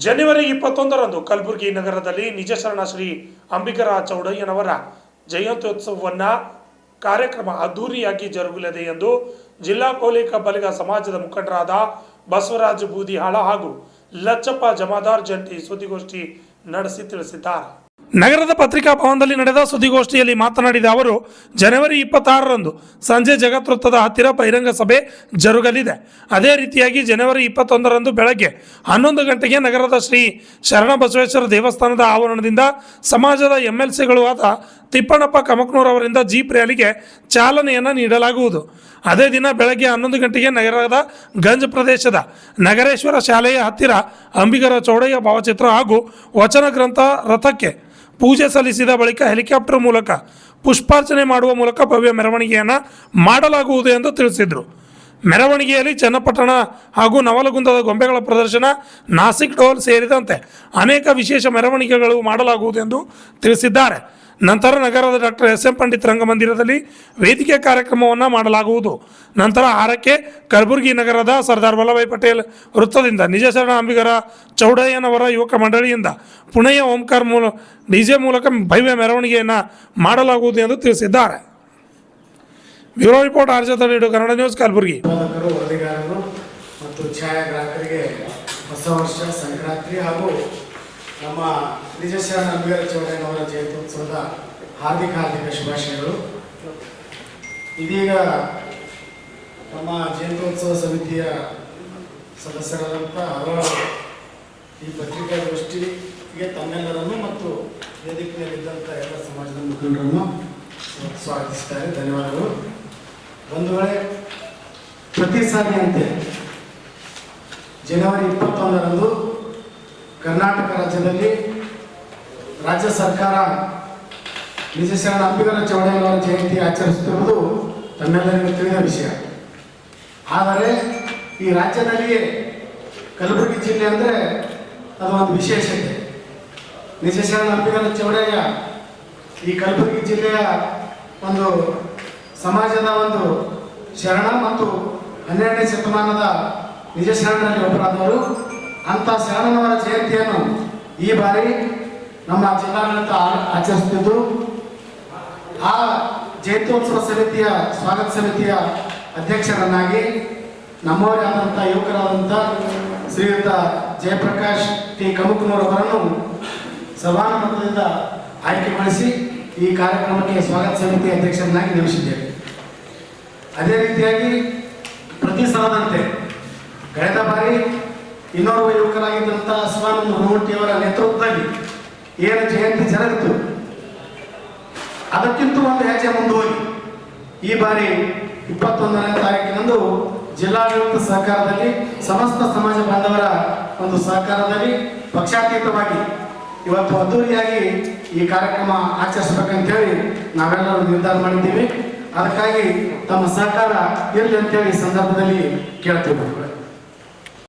ಜನವರಿ 21ರಂದು ಕಲಬುರಗಿ ನಗರದಲ್ಲಿ ನಿಜಶರಣ ಶ್ರೀ ಅಂಬಿಗರ ಚೌಡಯ್ಯನವರ ಜಯಂತ್ಯೋತ್ಸವವನ್ನು ಕಾರ್ಯಕ್ರಮ ಅದ್ದೂರಿಯಾಗಿ ಜರುಗಲಿದೆ ಎಂದು ಜಿಲ್ಲಾ ಕೋಲಿ ಕಬ್ಬಲಿಗ ಸಮಾಜದ ಮುಖಂಡರಾದ ಬಸವರಾಜ ಬೂದಿಹಾಳ ಹಾಗೂ ಲಚ್ಚಪ್ಪ ಜಮಾದಾರ್ ಜಂಟಿ ಸುದ್ದಿಗೋಷ್ಠಿ ನಡೆಸಿ ತಿಳಿಸಿದ್ದಾರೆ. ನಗರದ ಪತ್ರಿಕಾ ಭವನದಲ್ಲಿ ನಡೆದ ಸುದ್ದಿಗೋಷ್ಠಿಯಲ್ಲಿ ಮಾತನಾಡಿದ ಅವರು, ಜನವರಿ 26ರಂದು ಸಂಜೆ ಜಗತ್ವೃತ್ತದ ಹತ್ತಿರ ಬಹಿರಂಗ ಸಭೆ ಜರುಗಲಿದೆ. ಅದೇ ರೀತಿಯಾಗಿ ಜನವರಿ 21ರಂದು ಬೆಳಗ್ಗೆ 11 ಗಂಟೆಗೆ ನಗರದ ಶ್ರೀ ಶರಣಬಸವೇಶ್ವರ ದೇವಸ್ಥಾನದ ಆವರಣದಿಂದ ಸಮಾಜದ MLCಗಳು ಆದ ತಿಪ್ಪಣ್ಣಪ್ಪ ಕಮಕ್ನೂರ್ ಅವರಿಂದ ಜೀಪ್ ರ್ಯಾಲಿಗೆ ಚಾಲನೆಯನ್ನು ನೀಡಲಾಗುವುದು. ಅದೇ ದಿನ ಬೆಳಗ್ಗೆ 11 ಗಂಟೆಗೆ ನಗರದ ಗಂಜ್ ಪ್ರದೇಶದ ನಗರೇಶ್ವರ ಶಾಲೆಯ ಹತ್ತಿರ ಅಂಬಿಗರ ಚೌಡಯ್ಯ ಭಾವಚಿತ್ರ ಹಾಗೂ ವಚನ ಗ್ರಂಥ ರಥಕ್ಕೆ ಪೂಜೆ ಸಲ್ಲಿಸಿದ ಬಳಿಕ ಹೆಲಿಕಾಪ್ಟರ್ ಮೂಲಕ ಪುಷ್ಪಾರ್ಚನೆ ಮಾಡುವ ಮೂಲಕ ಭವ್ಯ ಮೆರವಣಿಗೆಯನ್ನು ಮಾಡಲಾಗುವುದು ಎಂದು ತಿಳಿಸಿದರು. ಮೆರವಣಿಗೆಯಲ್ಲಿ ಚನ್ನಪಟ್ಟಣ ಹಾಗೂ ನವಲಗುಂದದ ಗೊಂಬೆಗಳ ಪ್ರದರ್ಶನ, ನಾಸಿಕ್ ಡೋಲ್ ಸೇರಿದಂತೆ ಅನೇಕ ವಿಶೇಷ ಮೆರವಣಿಗೆಗಳು ಮಾಡಲಾಗುವುದು ಎಂದು ತಿಳಿಸಿದ್ದಾರೆ. ನಂತರ ನಗರದ ಡಾಕ್ಟರ್ SM ಪಂಡಿತ್ ರಂಗಮಂದಿರದಲ್ಲಿ ವೇದಿಕೆ ಕಾರ್ಯಕ್ರಮವನ್ನು ಮಾಡಲಾಗುವುದು. ನಂತರ 6ಕ್ಕೆ ಕಲಬುರಗಿ ನಗರದ ಸರ್ದಾರ್ ವಲ್ಲಭಾಯ್ ಪಟೇಲ್ ವೃತ್ತದಿಂದ ನಿಜಶರಣ ಅಂಬಿಗರ ಚೌಡಯ್ಯನವರ ಯುವಕ ಮಂಡಳಿಯಿಂದ ಪುಣೆಯ ಓಂಕಾರ DJ ಮೂಲಕ ಭವ್ಯ ಮೆರವಣಿಗೆಯನ್ನು ಮಾಡಲಾಗುವುದು ಎಂದು ತಿಳಿಸಿದ್ದಾರೆ. ಬ್ಯೂರೋ ರಿಪೋರ್ಟ್ ಆರ್ಜತಳಿಡು ಕನ್ನಡ ನ್ಯೂಸ್ ಕಲಬುರಗಿ. ಮತ್ತು ಛಾಯಾಗ್ರಾಹಕರಿಗೆ ಹೊಸ ವರ್ಷ, ಸಂಕ್ರಾಂತಿ ಹಾಗೂ ನಮ್ಮ ನಿಜಶರಣ ಅಂಬಿಗರ ಚೌಡಯ್ಯನವರ ಜಯಂತ್ಯೋತ್ಸವದ ಹಾರ್ದಿಕ ಶುಭಾಶಯಗಳು. ಇದೀಗ ನಮ್ಮ ಜಯಂತ್ಯೋತ್ಸವ ಸಮಿತಿಯ ಸದಸ್ಯರಾದಂಥ ಅವರು ಈ ಪತ್ರಿಕಾಗೋಷ್ಠಿಗೆ ತಮ್ಮೆಲ್ಲರನ್ನು ಮತ್ತು ವೇದಿಕೆಯಲ್ಲಿದ್ದಂಥ ಎಲ್ಲ ಸಮಾಜದ ಮುಖಂಡರನ್ನು ಸ್ವಾಗತಿಸ್ತಾರೆ. ಧನ್ಯವಾದಗಳು. ಒಂದು ವೇಳೆ ಪ್ರತಿ ಸಾರಿಯಂತೆ ಜನವರಿ 21ರಂದು ಕರ್ನಾಟಕ ರಾಜ್ಯದಲ್ಲಿ ರಾಜ್ಯ ಸರ್ಕಾರ ನಿಜಶರಣ ಅಂಬಿಗರ ಚೌಡಯ್ಯನವರ ಜಯಂತಿ ಆಚರಿಸುತ್ತಿರುವುದು ತಮ್ಮೆಲ್ಲರಿಗೂ ತಿಳಿದ ವಿಷಯ. ಆದರೆ ಈ ರಾಜ್ಯದಲ್ಲಿಯೇ ಕಲಬುರಗಿ ಜಿಲ್ಲೆ ಅಂದರೆ ಅದು ಒಂದು ವಿಶೇಷತೆ. ನಿಜಶರಣ ಅಂಬಿಗರ ಚೌಡಯ್ಯ ಈ ಕಲಬುರಗಿ ಜಿಲ್ಲೆಯ ಒಂದು ಸಮಾಜದ ಒಂದು ಶರಣ ಮತ್ತು 12ನೇ ಶತಮಾನದ ನಿಜಶರಣರಲ್ಲಿ ಒಬ್ಬರಾದವರು. ಅಂಥ ಶರಣನವರ ಜಯಂತಿಯನ್ನು ಈ ಬಾರಿ ನಮ್ಮ ಜಿಲ್ಲಾಡಳಿತ ಆಚರಿಸುತ್ತಿದ್ದು, ಆ ಜಯಂತ್ಯೋತ್ಸವ ಸಮಿತಿಯ ಸ್ವಾಗತ ಸಮಿತಿಯ ಅಧ್ಯಕ್ಷರನ್ನಾಗಿ ನಮ್ಮವರೇ ಆದಂಥ ಯುವಕರಾದಂಥ ಶ್ರೀಯುತ ಜಯಪ್ರಕಾಶ್ ಟಿ ಕಮಕ್ನೂರ್ ಅವರನ್ನು ಸಭಾನುಮತದಿಂದ ಆಯ್ಕೆಗೊಳಿಸಿ ಈ ಕಾರ್ಯಕ್ರಮಕ್ಕೆ ಸ್ವಾಗತ ಸಮಿತಿ ಅಧ್ಯಕ್ಷರನ್ನಾಗಿ ನೇಮಿಸಿದ್ದೇವೆ. ಅದೇ ರೀತಿಯಾಗಿ ಪ್ರತಿ ಸಲದಂತೆ ಕಳೆದ ಬಾರಿ ಇನ್ನೋರ್ವ ಯುವಕರಾಗಿದ್ದಂಥ ಶಿವಾನಂದ ಹುಣಮಟ್ಟಿಯವರ ನೇತೃತ್ವದಲ್ಲಿ ಏನು ಜಯಂತಿ ಜರುಗಿತು, ಅದಕ್ಕಿಂತ ಒಂದು ಹೆಜ್ಜೆ ಮುಂದುವರಿ ಈ ಬಾರಿ 21ನೇ ತಾರೀಕಿನಂದು ಜಿಲ್ಲಾಡಳಿತ ಸಹಕಾರದಲ್ಲಿ ಸಮಸ್ತ ಸಮಾಜ ಬಾಂಧವರ ಒಂದು ಸಹಕಾರದಲ್ಲಿ ಪಕ್ಷಾತೀತವಾಗಿ ಇವತ್ತು ಅದ್ದೂರಿಯಾಗಿ ಈ ಕಾರ್ಯಕ್ರಮ ಆಚರಿಸಬೇಕಂತೇಳಿ ನಾವೆಲ್ಲರೂ ನಿರ್ಧಾರ ಮಾಡಿದ್ದೀವಿ. ಅದಕ್ಕಾಗಿ ತಮ್ಮ ಸಹಕಾರ ಇರಲಿ ಅಂತೇಳಿ ಈ ಸಂದರ್ಭದಲ್ಲಿ ಕೇಳ್ತೀವಿ.